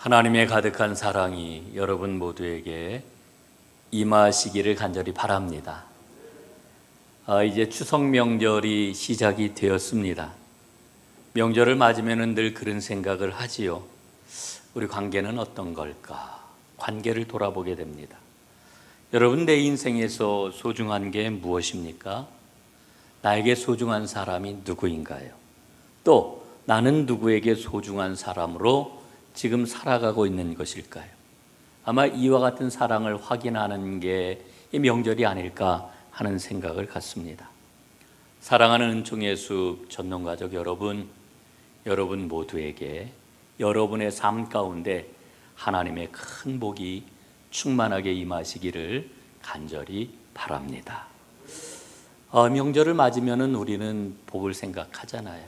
하나님의 가득한 사랑이 여러분 모두에게 임하시기를 간절히 바랍니다. 이제 추석 명절이 시작이 되었습니다. 명절을 맞으면 늘 그런 생각을 하지요. 우리 관계는 어떤 걸까? 관계를 돌아보게 됩니다. 여러분, 내 인생에서 소중한 게 무엇입니까? 나에게 소중한 사람이 누구인가요? 또 나는 누구에게 소중한 사람으로 지금 살아가고 있는 것일까요? 아마 이와 같은 사랑을 확인하는 게 이 명절이 아닐까 하는 생각을 갖습니다. 사랑하는 은총의 숲 전농가족 여러분, 여러분 모두에게 여러분의 삶 가운데 하나님의 큰 복이 충만하게 임하시기를 간절히 바랍니다. 명절을 맞으면 우리는 복을 생각하잖아요.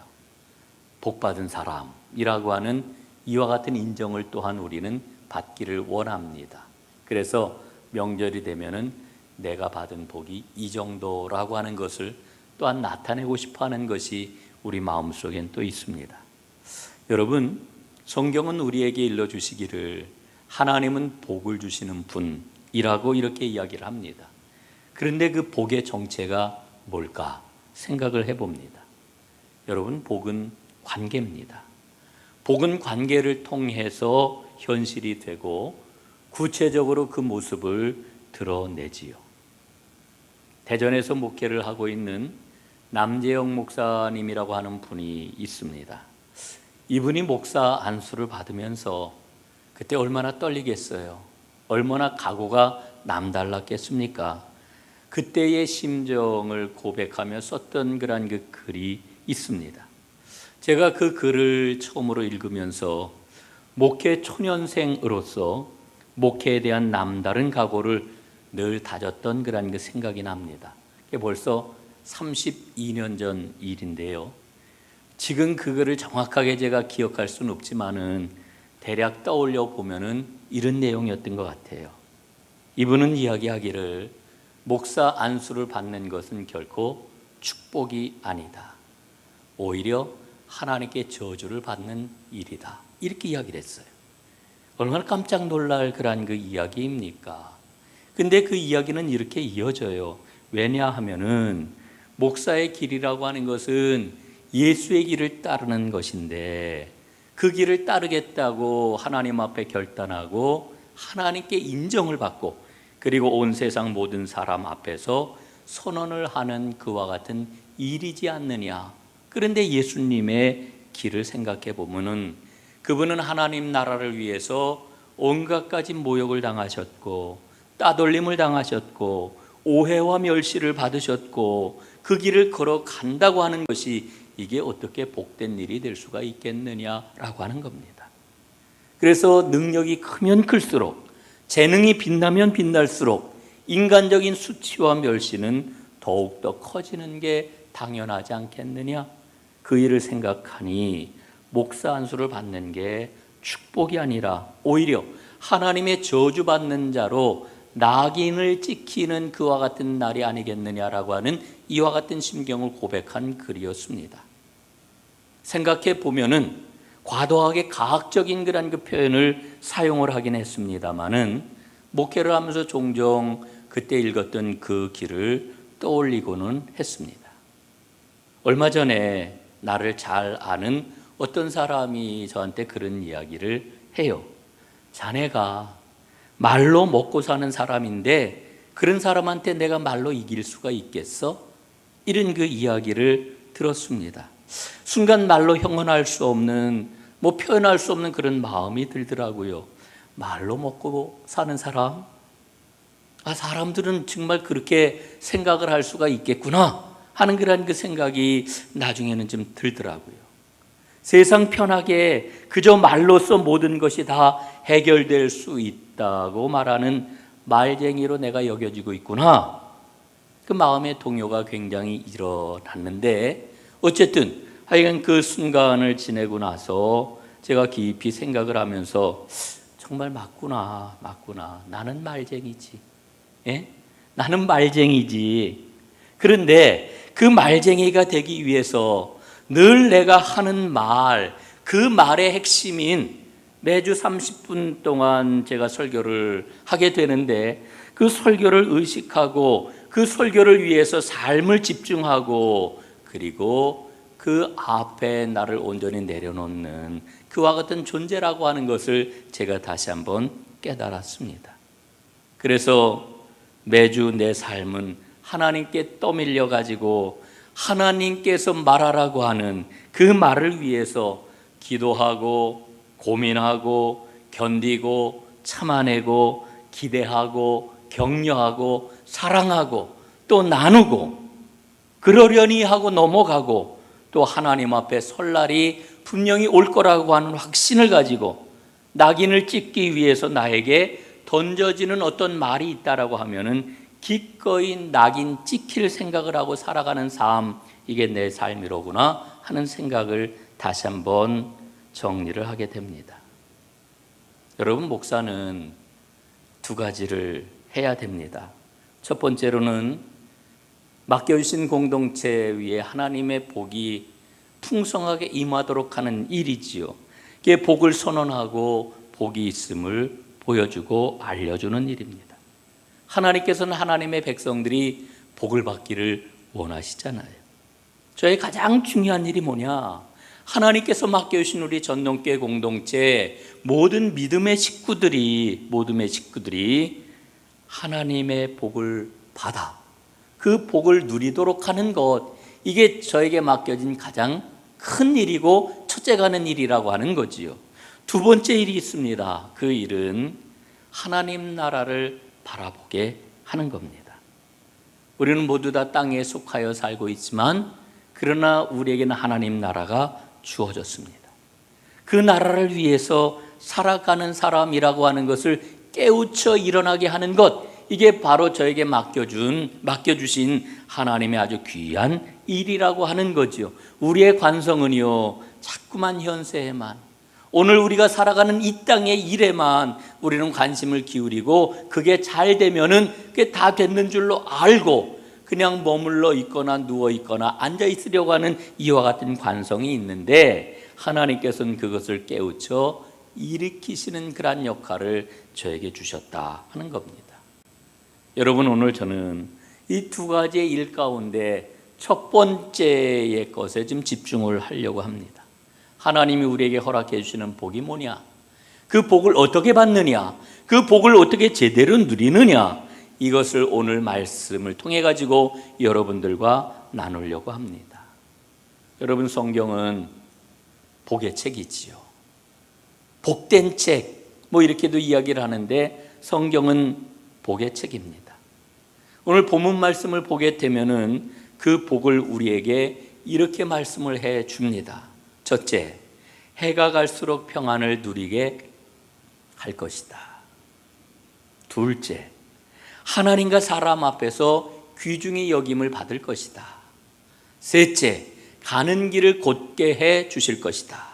복받은 사람이라고 하는 이와 같은 인정을 또한 우리는 받기를 원합니다. 그래서 명절이 되면은 내가 받은 복이 이 정도라고 하는 것을 또한 나타내고 싶어하는 것이 우리 마음속엔 또 있습니다. 여러분, 성경은 우리에게 일러주시기를 하나님은 복을 주시는 분이라고 이렇게 이야기를 합니다. 그런데 그 복의 정체가 뭘까 생각을 해봅니다. 여러분, 복은 관계입니다. 복은 관계를 통해서 현실이 되고 구체적으로 그 모습을 드러내지요. 대전에서 목회를 하고 있는 남재영 목사님이라고 하는 분이 있습니다. 이분이 목사 안수를 받으면서 그때 얼마나 떨리겠어요. 얼마나 각오가 남달랐겠습니까? 그때의 심정을 고백하며 썼던 그런 그 글이 있습니다. 제가 그 글을 처음으로 읽으면서 목회 초년생으로서 목회에 대한 남다른 각오를 늘 다졌던 그런 그 생각이 납니다. 그게 벌써 32년 전 일인데요. 지금 그 글을 정확하게 제가 기억할 수는 없지만은 대략 떠올려 보면은 이런 내용이었던 것 같아요. 이분은 이야기하기를 목사 안수를 받는 것은 결코 축복이 아니다. 오히려 하나님께 저주를 받는 일이다. 이렇게 이야기를 했어요. 얼마나 깜짝 놀랄 그런 그 이야기입니까? 근데 그 이야기는 이렇게 이어져요. 왜냐하면은 목사의 길이라고 하는 것은 예수의 길을 따르는 것인데 그 길을 따르겠다고 하나님 앞에 결단하고 하나님께 인정을 받고 그리고 온 세상 모든 사람 앞에서 선언을 하는 그와 같은 일이지 않느냐. 그런데 예수님의 길을 생각해 보면은 그분은 하나님 나라를 위해서 온갖 가지 모욕을 당하셨고 따돌림을 당하셨고 오해와 멸시를 받으셨고 그 길을 걸어간다고 하는 것이 이게 어떻게 복된 일이 될 수가 있겠느냐라고 하는 겁니다. 그래서 능력이 크면 클수록 재능이 빛나면 빛날수록 인간적인 수치와 멸시는 더욱더 커지는 게 당연하지 않겠느냐. 그 일을 생각하니 목사 안수를 받는 게 축복이 아니라 오히려 하나님의 저주받는 자로 낙인을 찍히는 그와 같은 날이 아니겠느냐라고 하는 이와 같은 심경을 고백한 글이었습니다. 생각해 보면은 과도하게 가학적인 그런 그 표현을 사용을 하긴 했습니다만은 목회를 하면서 종종 그때 읽었던 그 길을 떠올리고는 했습니다. 얼마 전에 나를 잘 아는 어떤 사람이 저한테 그런 이야기를 해요. 자네가 말로 먹고 사는 사람인데 그런 사람한테 내가 말로 이길 수가 있겠어? 이런 그 이야기를 들었습니다. 순간 말로 형언할 수 없는, 표현할 수 없는 그런 마음이 들더라고요. 말로 먹고 사는 사람? 사람들은 정말 그렇게 생각을 할 수가 있겠구나 하는 그런 그 생각이 나중에는 좀 들더라고요. 세상 편하게 그저 말로써 모든 것이 다 해결될 수 있다고 말하는 말쟁이로 내가 여겨지고 있구나. 그 마음의 동요가 굉장히 일어났는데 어쨌든 하여간 그 순간을 지내고 나서 제가 깊이 생각을 하면서 정말 맞구나. 나는 말쟁이지. 예? 나는 말쟁이지. 그런데 그 말쟁이가 되기 위해서 늘 내가 하는 말, 그 말의 핵심인 매주 30분 동안 제가 설교를 하게 되는데 그 설교를 의식하고 그 설교를 위해서 삶을 집중하고 그리고 그 앞에 나를 온전히 내려놓는 그와 같은 존재라고 하는 것을 제가 다시 한번 깨달았습니다. 그래서 매주 내 삶은 하나님께 떠밀려 가지고 하나님께서 말하라고 하는 그 말을 위해서 기도하고 고민하고 견디고 참아내고 기대하고 격려하고 사랑하고 또 나누고 그러려니 하고 넘어가고 또 하나님 앞에 설 날이 분명히 올 거라고 하는 확신을 가지고 낙인을 찍기 위해서 나에게 던져지는 어떤 말이 있다라고 하면은 기꺼이 낙인 찍힐 생각을 하고 살아가는 삶, 이게 내 삶이로구나 하는 생각을 다시 한번 정리를 하게 됩니다. 여러분, 목사는 두 가지를 해야 됩니다. 첫 번째로는 맡겨주신 공동체 위에 하나님의 복이 풍성하게 임하도록 하는 일이지요. 그게 복을 선언하고 복이 있음을 보여주고 알려주는 일입니다. 하나님께서는 하나님의 백성들이 복을 받기를 원하시잖아요. 저의 가장 중요한 일이 뭐냐? 하나님께서 맡겨주신 우리 전동교회 공동체 모든 믿음의 식구들이 하나님의 복을 받아 그 복을 누리도록 하는 것, 이게 저에게 맡겨진 가장 큰 일이고 첫째가 하는 일이라고 하는 거지요. 두 번째 일이 있습니다. 그 일은 하나님 나라를 바라보게 하는 겁니다. 우리는 모두 다 땅에 속하여 살고 있지만 그러나 우리에게는 하나님 나라가 주어졌습니다. 그 나라를 위해서 살아가는 사람이라고 하는 것을 깨우쳐 일어나게 하는 것, 이게 바로 저에게 맡겨주신 하나님의 아주 귀한 일이라고 하는 거지요. 우리의 관성은요, 자꾸만 현세에만, 오늘 우리가 살아가는 이 땅의 일에만 우리는 관심을 기울이고 그게 잘 되면은 그게 다 됐는 줄로 알고 그냥 머물러 있거나 누워 있거나 앉아 있으려고 하는 이와 같은 관성이 있는데, 하나님께서는 그것을 깨우쳐 일으키시는 그런 역할을 저에게 주셨다 하는 겁니다. 여러분, 오늘 저는 이 두 가지의 일 가운데 첫 번째의 것에 좀 집중을 하려고 합니다. 하나님이 우리에게 허락해 주시는 복이 뭐냐? 그 복을 어떻게 받느냐? 그 복을 어떻게 제대로 누리느냐? 이것을 오늘 말씀을 통해 가지고 여러분들과 나누려고 합니다. 여러분, 성경은 복의 책이지요. 복된 책, 이렇게도 이야기를 하는데 성경은 복의 책입니다. 오늘 본문 말씀을 보게 되면은 그 복을 우리에게 이렇게 말씀을 해 줍니다. 첫째, 해가 갈수록 평안을 누리게 할 것이다. 둘째, 하나님과 사람 앞에서 귀중히 여김을 받을 것이다. 셋째, 가는 길을 곧게 해 주실 것이다.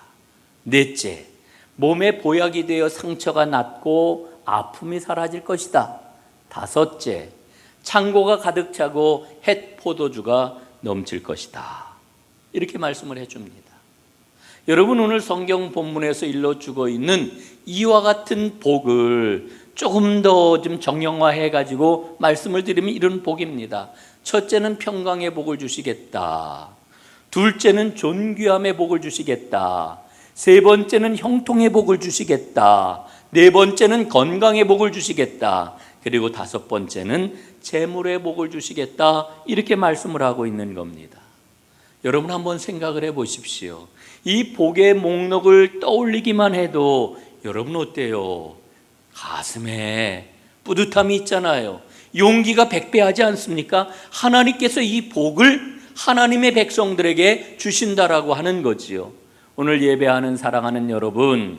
넷째, 몸에 보약이 되어 상처가 낫고 아픔이 사라질 것이다. 다섯째, 창고가 가득 차고 햇 포도주가 넘칠 것이다. 이렇게 말씀을 해줍니다. 여러분, 오늘 성경 본문에서 일러주고 있는 이와 같은 복을 조금 더 좀 정형화해 가지고 말씀을 드리면 이런 복입니다. 첫째는 평강의 복을 주시겠다. 둘째는 존귀함의 복을 주시겠다. 세 번째는 형통의 복을 주시겠다. 네 번째는 건강의 복을 주시겠다. 그리고 다섯 번째는 재물의 복을 주시겠다. 이렇게 말씀을 하고 있는 겁니다. 여러분, 한번 생각을 해 보십시오. 이 복의 목록을 떠올리기만 해도 여러분 어때요? 가슴에 뿌듯함이 있잖아요. 용기가 백배하지 않습니까? 하나님께서 이 복을 하나님의 백성들에게 주신다라고 하는 거지요. 오늘 예배하는 사랑하는 여러분,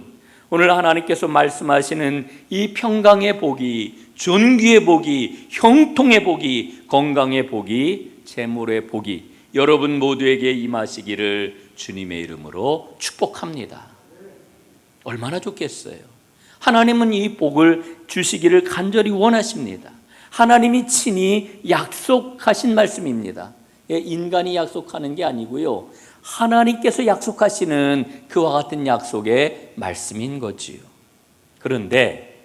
오늘 하나님께서 말씀하시는 이 평강의 복이, 존귀의 복이, 형통의 복이, 건강의 복이, 재물의 복이 여러분 모두에게 임하시기를 주님의 이름으로 축복합니다. 얼마나 좋겠어요. 하나님은 이 복을 주시기를 간절히 원하십니다. 하나님이 친히 약속하신 말씀입니다. 인간이 약속하는 게 아니고요, 하나님께서 약속하시는 그와 같은 약속의 말씀인 거지요. 그런데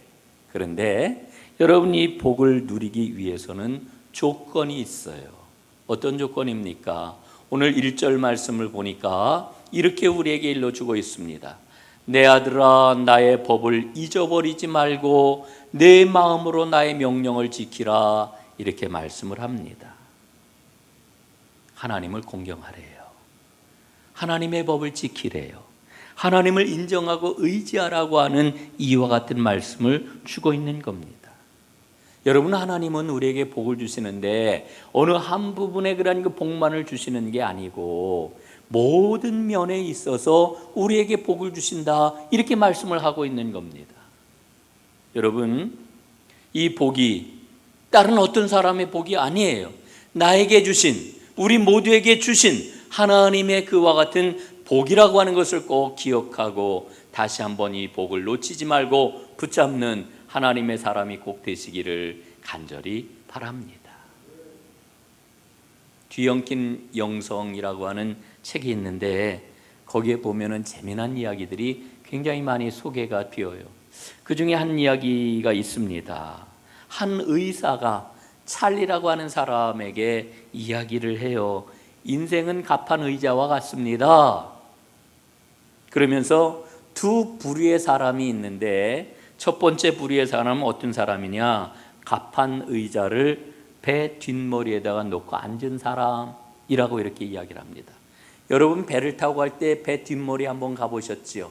여러분이 복을 누리기 위해서는 조건이 있어요. 어떤 조건입니까? 오늘 1절 말씀을 보니까 이렇게 우리에게 일러주고 있습니다. 내 아들아, 나의 법을 잊어버리지 말고 내 마음으로 나의 명령을 지키라, 이렇게 말씀을 합니다. 하나님을 공경하래요. 하나님의 법을 지키래요. 하나님을 인정하고 의지하라고 하는 이와 같은 말씀을 주고 있는 겁니다. 여러분, 하나님은 우리에게 복을 주시는데 어느 한 부분에 그런 그 복만을 주시는 게 아니고 모든 면에 있어서 우리에게 복을 주신다, 이렇게 말씀을 하고 있는 겁니다. 여러분, 이 복이 다른 어떤 사람의 복이 아니에요. 나에게 주신, 우리 모두에게 주신 하나님의 그와 같은 복이라고 하는 것을 꼭 기억하고 다시 한번 이 복을 놓치지 말고 붙잡는 하나님의 사람이 꼭 되시기를 간절히 바랍니다. 뒤엉킨 영성이라고 하는 책이 있는데 거기에 보면은 재미난 이야기들이 굉장히 많이 소개가 되어요. 그 중에 한 이야기가 있습니다. 한 의사가 찰리라고 하는 사람에게 이야기를 해요. 인생은 갑판 의자와 같습니다. 그러면서 두 부류의 사람이 있는데 첫 번째 부류의 사람은 어떤 사람이냐? 갑판 의자를 배 뒷머리에다가 놓고 앉은 사람이라고 이렇게 이야기를 합니다. 여러분, 배를 타고 갈 때 배 뒷머리 한번 가보셨지요?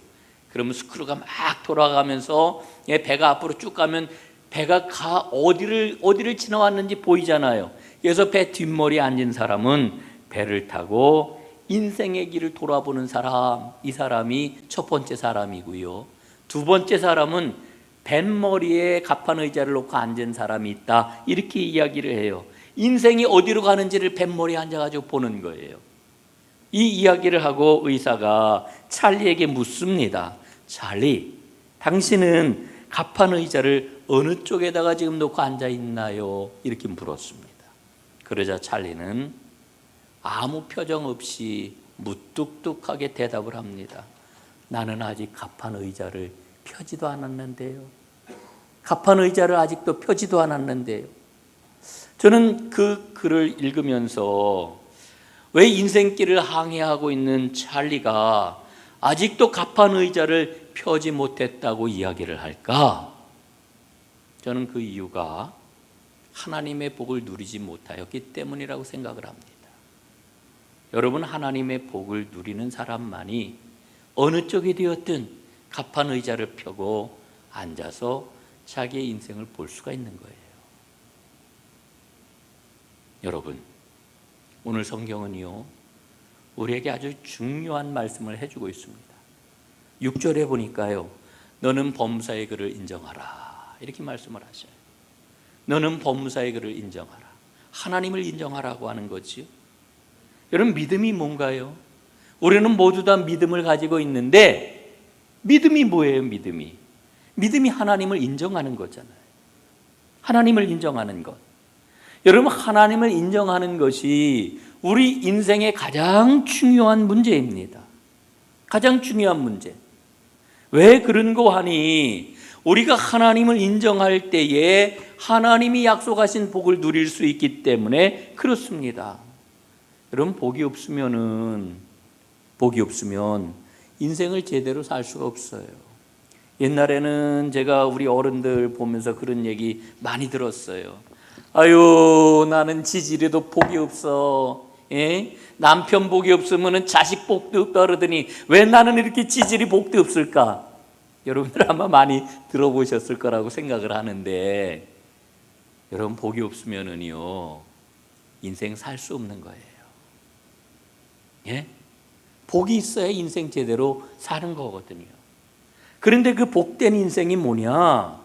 그러면 스크루가 막 돌아가면서 배가 앞으로 쭉 가면 배가 어디를 지나왔는지 보이잖아요. 그래서 배 뒷머리에 앉은 사람은 배를 타고 인생의 길을 돌아보는 사람, 이 사람이 첫 번째 사람이고요. 두 번째 사람은 뱃머리에 갑판 의자를 놓고 앉은 사람이 있다, 이렇게 이야기를 해요. 인생이 어디로 가는지를 뱃머리에 앉아가지고 보는 거예요. 이 이야기를 하고 의사가 찰리에게 묻습니다. 찰리, 당신은 갑판 의자를 어느 쪽에다가 지금 놓고 앉아 있나요? 이렇게 물었습니다. 그러자 찰리는 아무 표정 없이 무뚝뚝하게 대답을 합니다. 나는 아직 갑판 의자를 펴지도 않았는데요. 갑판 의자를 아직도 펴지도 않았는데요. 저는 그 글을 읽으면서 왜 인생길을 항해하고 있는 찰리가 아직도 갑판 의자를 펴지 못했다고 이야기를 할까? 저는 그 이유가 하나님의 복을 누리지 못하였기 때문이라고 생각을 합니다. 여러분, 하나님의 복을 누리는 사람만이 어느 쪽이 되었든 갑판 의자를 펴고 앉아서 자기의 인생을 볼 수가 있는 거예요. 여러분, 오늘 성경은요, 우리에게 아주 중요한 말씀을 해주고 있습니다. 6절에 보니까요, 너는 범사의 그를 인정하라, 이렇게 말씀을 하셔요. 너는 범사의 그를 인정하라. 하나님을 인정하라고 하는 거지요. 여러분, 믿음이 뭔가요? 우리는 모두 다 믿음을 가지고 있는데 믿음이 뭐예요? 믿음이 하나님을 인정하는 거잖아요. 하나님을 인정하는 것. 여러분, 하나님을 인정하는 것이 우리 인생의 가장 중요한 문제입니다. 가장 중요한 문제. 왜 그런고 하니 우리가 하나님을 인정할 때에 하나님이 약속하신 복을 누릴 수 있기 때문에 그렇습니다. 여러분, 복이 없으면 인생을 제대로 살 수가 없어요. 옛날에는 제가 우리 어른들 보면서 그런 얘기 많이 들었어요. 아유, 나는 지지리도 복이 없어. 남편 복이 없으면 자식 복도 없다 그러더니 왜 나는 이렇게 지질이 복도 없을까? 여러분들 아마 많이 들어보셨을 거라고 생각을 하는데, 여러분, 복이 없으면은요, 인생 살 수 없는 거예요. 복이 있어야 인생 제대로 사는 거거든요. 그런데 그 복된 인생이 뭐냐?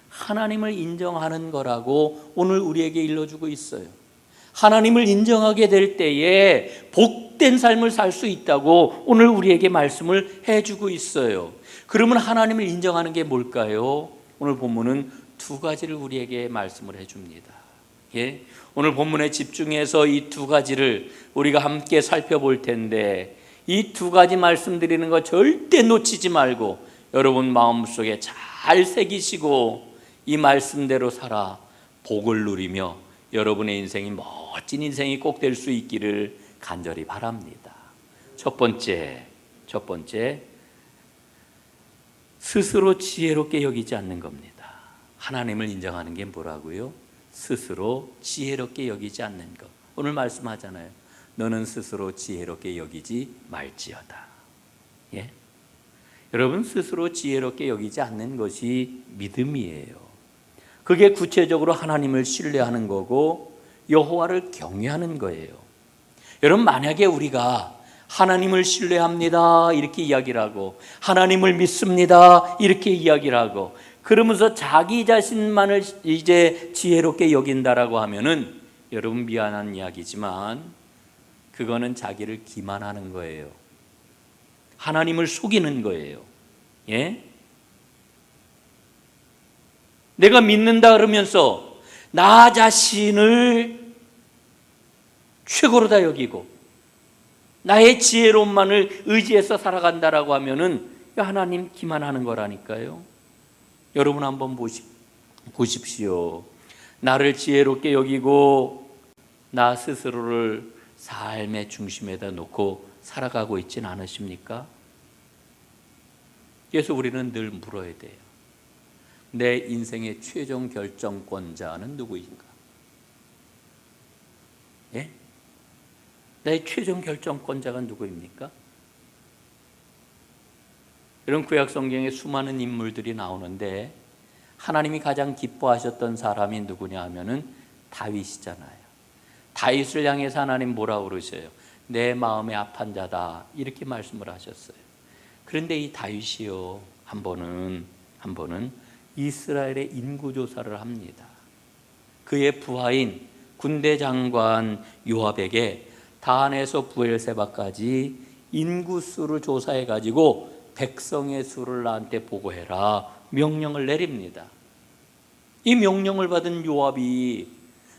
하나님을 인정하는 거라고 오늘 우리에게 일러주고 있어요. 하나님을 인정하게 될 때에 복된 삶을 살 수 있다고 오늘 우리에게 말씀을 해주고 있어요. 그러면 하나님을 인정하는 게 뭘까요? 오늘 본문은 두 가지를 우리에게 말씀을 해줍니다. 예? 오늘 본문에 집중해서 이 두 가지를 우리가 함께 살펴볼 텐데, 이 두 가지 말씀드리는 거 절대 놓치지 말고 여러분 마음속에 잘 새기시고 이 말씀대로 살아 복을 누리며 여러분의 인생이 멋진 인생이 꼭 될 수 있기를 간절히 바랍니다. 첫 번째, 스스로 지혜롭게 여기지 않는 겁니다. 하나님을 인정하는 게 뭐라고요? 스스로 지혜롭게 여기지 않는 것. 오늘 말씀하잖아요. 너는 스스로 지혜롭게 여기지 말지어다. 예? 여러분, 스스로 지혜롭게 여기지 않는 것이 믿음이에요. 그게 구체적으로 하나님을 신뢰하는 거고 여호와를 경외하는 거예요. 여러분, 만약에 우리가 하나님을 신뢰합니다 이렇게 이야기를 하고 하나님을 믿습니다 이렇게 이야기를 하고 그러면서 자기 자신만을 이제 지혜롭게 여긴다라고 하면은 여러분 미안한 이야기지만 그거는 자기를 기만하는 거예요. 하나님을 속이는 거예요. 예? 내가 믿는다 그러면서 나 자신을 최고로다 여기고 나의 지혜로움만을 의지해서 살아간다라고 하면은 하나님 기만하는 거라니까요. 여러분 한번 보십시오. 나를 지혜롭게 여기고 나 스스로를 삶의 중심에다 놓고 살아가고 있진 않으십니까? 그래서 우리는 늘 물어야 돼요. 내 인생의 최종 결정권자는 누구인가? 예? 내 최종 결정권자가 누구입니까? 이런 구약 성경에 수많은 인물들이 나오는데 하나님이 가장 기뻐하셨던 사람이 누구냐 하면은 다윗이잖아요. 다윗을 향해서 하나님 뭐라고 그러셔요? 내 마음의 합한 자다 이렇게 말씀을 하셨어요. 그런데 이 다윗이요 한 번은 이스라엘의 인구조사를 합니다. 그의 부하인 군대 장관 요압에게 단에서 부엘세바까지 인구수를 조사해 가지고 백성의 수를 나한테 보고해라 명령을 내립니다. 이 명령을 받은 요압이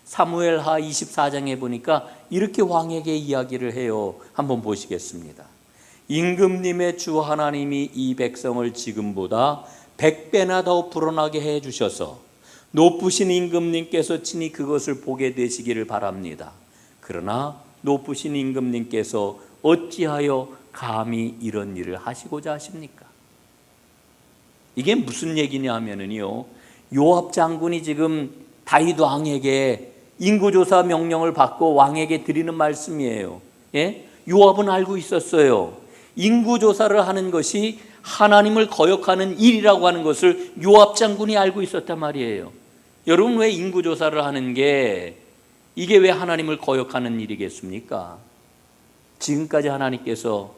사무엘하 24장에 보니까 이렇게 왕에게 이야기를 해요. 한번 보시겠습니다. 임금님의 주 하나님이 이 백성을 지금보다 100배나 더 불어나게 해 주셔서 높으신 임금님께서 친히 그것을 보게 되시기를 바랍니다. 그러나 높으신 임금님께서 어찌하여 감히 이런 일을 하시고자 하십니까? 이게 무슨 얘기냐 하면은요, 요압 장군이 지금 다윗 왕에게 인구조사 명령을 받고 왕에게 드리는 말씀이에요. 예? 요압은 알고 있었어요. 인구조사를 하는 것이 하나님을 거역하는 일이라고 하는 것을 요압 장군이 알고 있었단 말이에요. 여러분, 왜 인구조사를 하는 게 이게 왜 하나님을 거역하는 일이겠습니까? 지금까지 하나님께서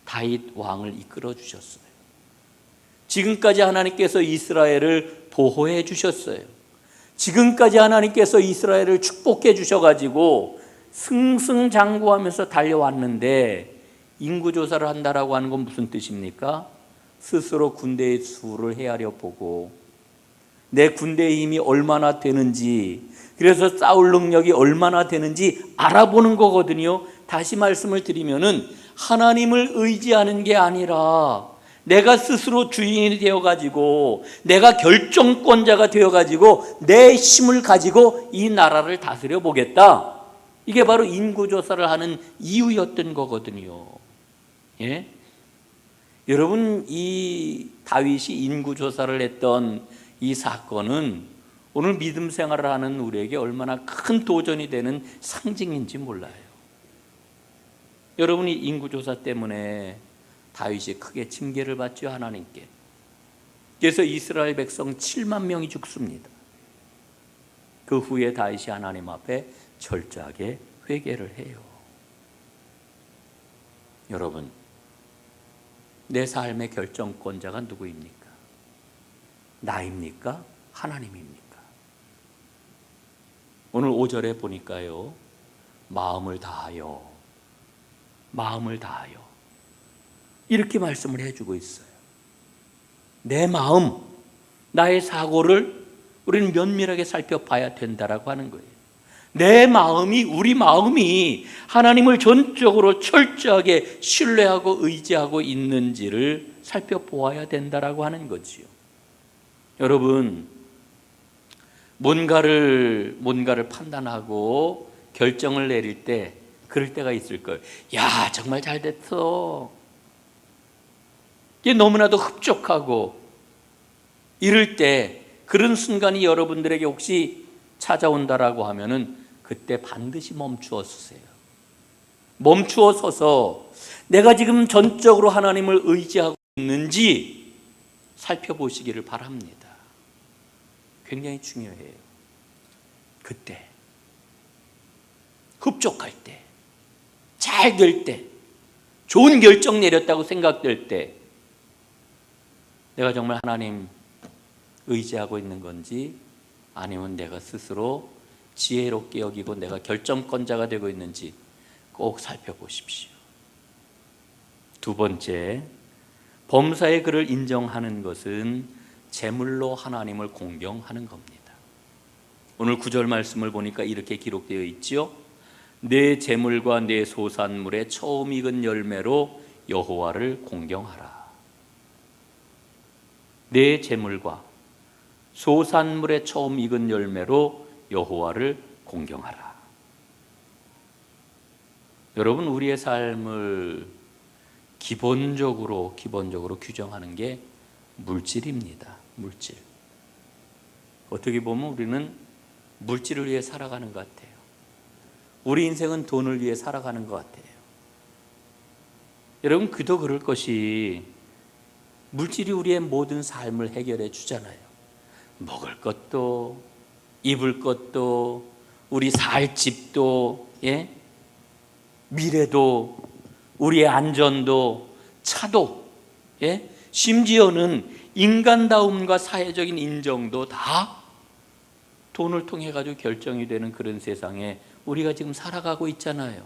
다윗 왕을 이끌어 주셨어요. 지금까지 하나님께서 이스라엘을 보호해 주셨어요. 지금까지 하나님께서 이스라엘을 축복해 주셔가지고 승승장구하면서 달려왔는데 인구조사를 한다라고 하는 건 무슨 뜻입니까? 스스로 군대의 수를 헤아려 보고 내 군대의 힘이 얼마나 되는지, 그래서 싸울 능력이 얼마나 되는지 알아보는 거거든요. 다시 말씀을 드리면은 하나님을 의지하는 게 아니라 내가 스스로 주인이 되어가지고 내가 결정권자가 되어가지고 내 힘을 가지고 이 나라를 다스려 보겠다. 이게 바로 인구조사를 하는 이유였던 거거든요. 예? 여러분, 이 다윗이 인구조사를 했던 이 사건은 오늘 믿음 생활을 하는 우리에게 얼마나 큰 도전이 되는 상징인지 몰라요. 여러분이 인구조사 때문에 다윗이 크게 징계를 받죠, 하나님께. 그래서 이스라엘 백성 7만 명이 죽습니다. 그 후에 다윗이 하나님 앞에 철저하게 회개를 해요. 여러분, 내 삶의 결정권자가 누구입니까? 나입니까? 하나님입니까? 오늘 5절에 보니까요, 마음을 다하여 이렇게 말씀을 해주고 있어요. 내 마음, 나의 사고를 우리는 면밀하게 살펴봐야 된다라고 하는 거예요. 내 마음이, 우리 마음이 하나님을 전적으로 철저하게 신뢰하고 의지하고 있는지를 살펴보아야 된다라고 하는 거지요. 여러분, 뭔가를 판단하고 결정을 내릴 때 그럴 때가 있을 거예요. 야, 정말 잘 됐어. 이게 너무나도 흡족하고 이럴 때, 그런 순간이 여러분들에게 혹시 찾아온다라고 하면은 그때 반드시 멈추어 서세요. 멈추어 서서 내가 지금 전적으로 하나님을 의지하고 있는지 살펴보시기를 바랍니다. 굉장히 중요해요. 그때, 흡족할 때, 잘 될 때, 좋은 결정 내렸다고 생각될 때 내가 정말 하나님 의지하고 있는 건지, 아니면 내가 스스로 지혜롭게 여기고 내가 결정권자가 되고 있는지 꼭 살펴보십시오. 두 번째, 범사의 그를 인정하는 것은 제물로 하나님을 공경하는 겁니다. 오늘 9절 말씀을 보니까 이렇게 기록되어 있지요. 내 제물과 내 소산물의 처음 익은 열매로 여호와를 공경하라. 내 제물과 소산물의 처음 익은 열매로 여호와를 공경하라. 여러분, 우리의 삶을 기본적으로 규정하는 게 물질입니다. 물질. 어떻게 보면 우리는 물질을 위해 살아가는 것 같아요. 우리 인생은 돈을 위해 살아가는 것 같아요. 여러분, 그도 그럴 것이 물질이 우리의 모든 삶을 해결해 주잖아요. 먹을 것도, 입을 것도, 우리 살 집도, 미래도, 우리의 안전도, 차도, 심지어는 인간다움과 사회적인 인정도 다 돈을 통해 가지고 결정이 되는 그런 세상에 우리가 지금 살아가고 있잖아요.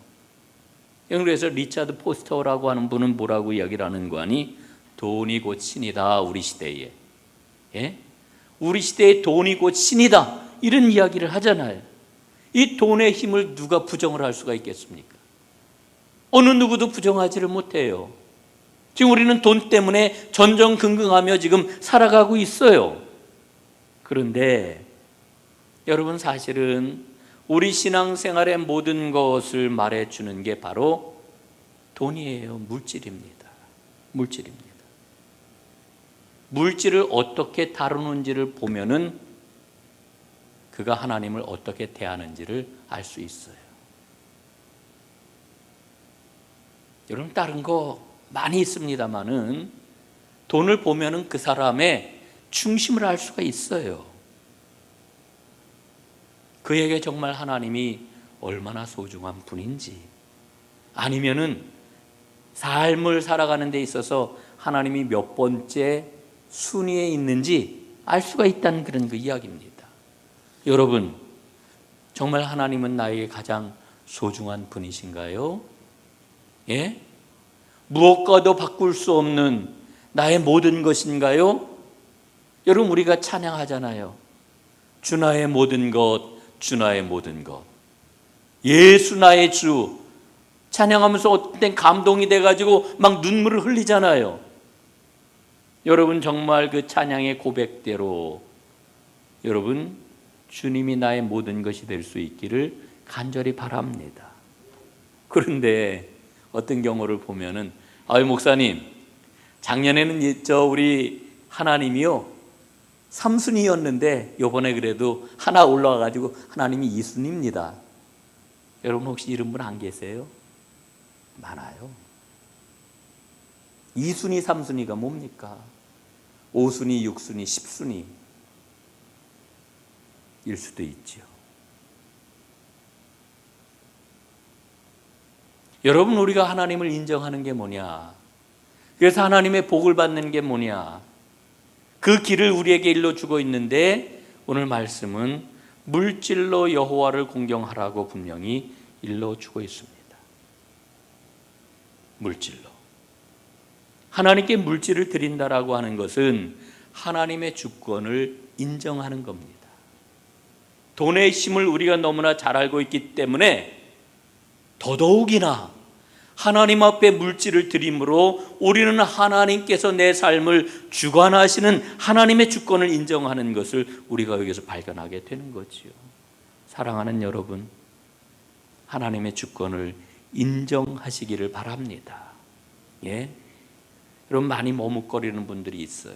그래서 리차드 포스터라고 하는 분은 뭐라고 이야기를 하는 거 아니? 돈이 곧 신이다, 우리 시대에. 우리 시대에 돈이 곧 신이다, 이런 이야기를 하잖아요. 이 돈의 힘을 누가 부정을 할 수가 있겠습니까? 어느 누구도 부정하지를 못해요. 지금 우리는 돈 때문에 전전긍긍하며 지금 살아가고 있어요. 그런데 여러분, 사실은 우리 신앙생활의 모든 것을 말해주는 게 바로 돈이에요. 물질입니다. 물질입니다. 물질을 어떻게 다루는지를 보면은 그가 하나님을 어떻게 대하는지를 알 수 있어요. 여러분, 다른 거 많이 있습니다만은 돈을 보면은 그 사람의 중심을 알 수가 있어요. 그에게 정말 하나님이 얼마나 소중한 분인지, 아니면은 삶을 살아가는 데 있어서 하나님이 몇 번째 순위에 있는지 알 수가 있다는 그런 그 이야기입니다. 여러분, 정말 하나님은 나에게 가장 소중한 분이신가요? 무엇과도 바꿀 수 없는 나의 모든 것인가요? 여러분, 우리가 찬양하잖아요. 주 나의 모든 것, 주 나의 모든 것. 예수 나의 주. 찬양하면서 어떤 땐 감동이 돼가지고 막 눈물을 흘리잖아요. 여러분, 정말 그 찬양의 고백대로 여러분, 주님이 나의 모든 것이 될 수 있기를 간절히 바랍니다. 그런데 어떤 경우를 보면은, 목사님, 작년에는 우리 하나님이요 3순위였는데 요번에 그래도 하나 올라와가지고 하나님이 2순위입니다. 여러분, 혹시 이런 분 안 계세요? 많아요. 2순위, 3순위가 뭡니까? 5순위, 6순위, 10순위 일 수도 있죠. 여러분, 우리가 하나님을 인정하는 게 뭐냐? 그래서 하나님의 복을 받는 게 뭐냐? 그 길을 우리에게 일러주고 있는데, 오늘 말씀은 물질로 여호와를 공경하라고 분명히 일러주고 있습니다. 물질로. 하나님께 물질을 드린다라고 하는 것은 하나님의 주권을 인정하는 겁니다. 돈의 힘을 우리가 너무나 잘 알고 있기 때문에 더더욱이나 하나님 앞에 물질을 드림으로 우리는 하나님께서 내 삶을 주관하시는 하나님의 주권을 인정하는 것을 우리가 여기서 발견하게 되는 거지요. 사랑하는 여러분, 하나님의 주권을 인정하시기를 바랍니다. 예? 여러분, 많이 머뭇거리는 분들이 있어요.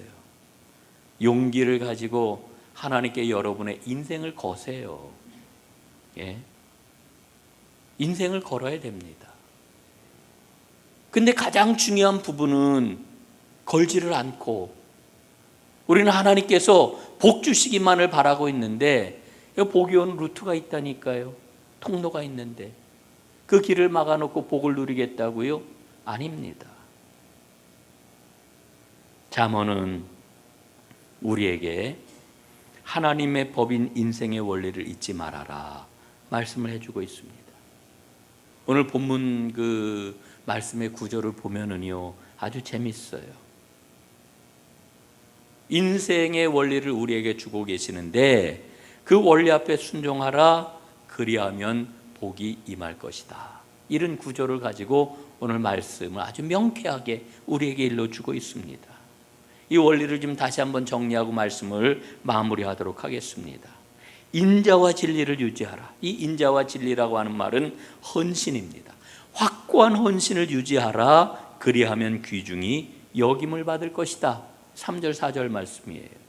용기를 가지고 하나님께 여러분의 인생을 거세요. 예? 인생을 걸어야 됩니다. 근데 가장 중요한 부분은 걸지를 않고 우리는 하나님께서 복 주시기만을 바라고 있는데 복이 오는 루트가 있다니까요. 통로가 있는데 그 길을 막아놓고 복을 누리겠다고요? 아닙니다. 잠언은 우리에게 하나님의 법인 인생의 원리를 잊지 말아라 말씀을 해주고 있습니다. 오늘 본문 그 말씀의 구조를 보면은요 아주 재밌어요. 인생의 원리를 우리에게 주고 계시는데 그 원리 앞에 순종하라 그리하면 복이 임할 것이다. 이런 구조를 가지고 오늘 말씀을 아주 명쾌하게 우리에게 일러주고 있습니다. 이 원리를 좀 다시 한번 정리하고 말씀을 마무리하도록 하겠습니다. 인자와 진리를 유지하라. 이 인자와 진리라고 하는 말은 헌신입니다. 확고한 헌신을 유지하라. 그리하면 귀중히 여김을 받을 것이다. 3절 4절 말씀이에요.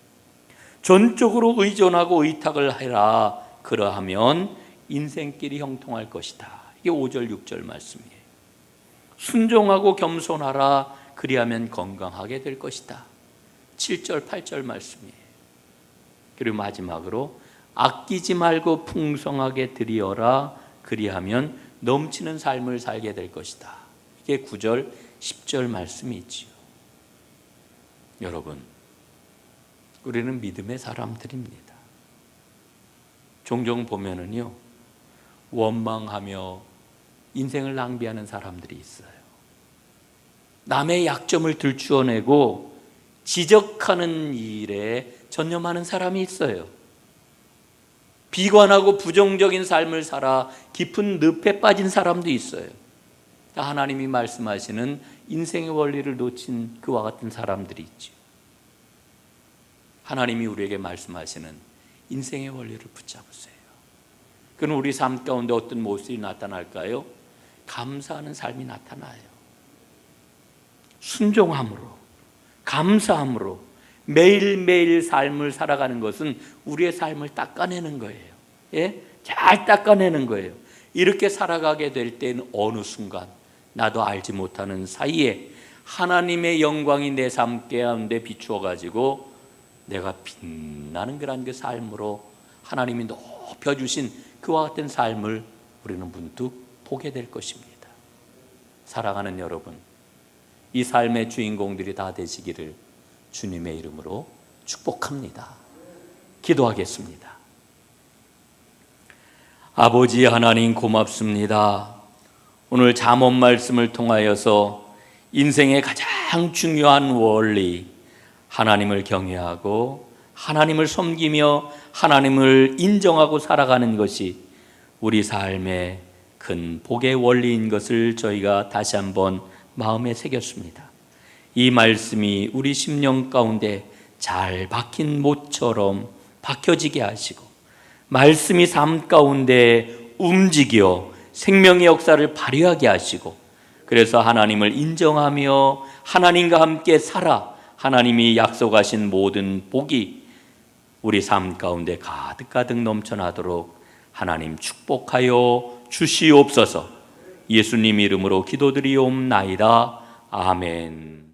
전적으로 의존하고 의탁을 해라. 그러하면 인생길이 형통할 것이다. 이게 5절 6절 말씀이에요. 순종하고 겸손하라. 그리하면 건강하게 될 것이다. 7절 8절 말씀이에요. 그리고 마지막으로 아끼지 말고 풍성하게 드리어라. 그리하면 넘치는 삶을 살게 될 것이다. 이게 9절 10절 말씀이 있지요. 여러분, 우리는 믿음의 사람들입니다. 종종 보면은요 원망하며 인생을 낭비하는 사람들이 있어요. 남의 약점을 들추어내고 지적하는 일에 전념하는 사람이 있어요. 비관하고 부정적인 삶을 살아 깊은 늪에 빠진 사람도 있어요. 하나님이 말씀하시는 인생의 원리를 놓친 그와 같은 사람들이 있죠. 하나님이 우리에게 말씀하시는 인생의 원리를 붙잡으세요. 그럼 우리 삶 가운데 어떤 모습이 나타날까요? 감사하는 삶이 나타나요. 순종함으로, 감사함으로 매일매일 삶을 살아가는 것은 우리의 삶을 닦아내는 거예요. 예? 잘 닦아내는 거예요. 이렇게 살아가게 될 때는 어느 순간 나도 알지 못하는 사이에 하나님의 영광이 내 삶 가운데 비추어 가지고 내가 빛나는 그런 그 삶으로 하나님이 높여주신 그와 같은 삶을 우리는 문득 보게 될 것입니다. 사랑하는 여러분, 이 삶의 주인공들이 다 되시기를 주님의 이름으로 축복합니다. 기도하겠습니다. 아버지 하나님 고맙습니다. 오늘 잠언 말씀을 통하여서 인생의 가장 중요한 원리, 하나님을 경외하고 하나님을 섬기며 하나님을 인정하고 살아가는 것이 우리 삶의 큰 복의 원리인 것을 저희가 다시 한번 마음에 새겼습니다. 이 말씀이 우리 심령 가운데 잘 박힌 못처럼 박혀지게 하시고 말씀이 삶 가운데 움직여 생명의 역사를 발휘하게 하시고 그래서 하나님을 인정하며 하나님과 함께 살아 하나님이 약속하신 모든 복이 우리 삶 가운데 가득가득 넘쳐나도록 하나님 축복하여 주시옵소서. 예수님 이름으로 기도드리옵나이다. 아멘.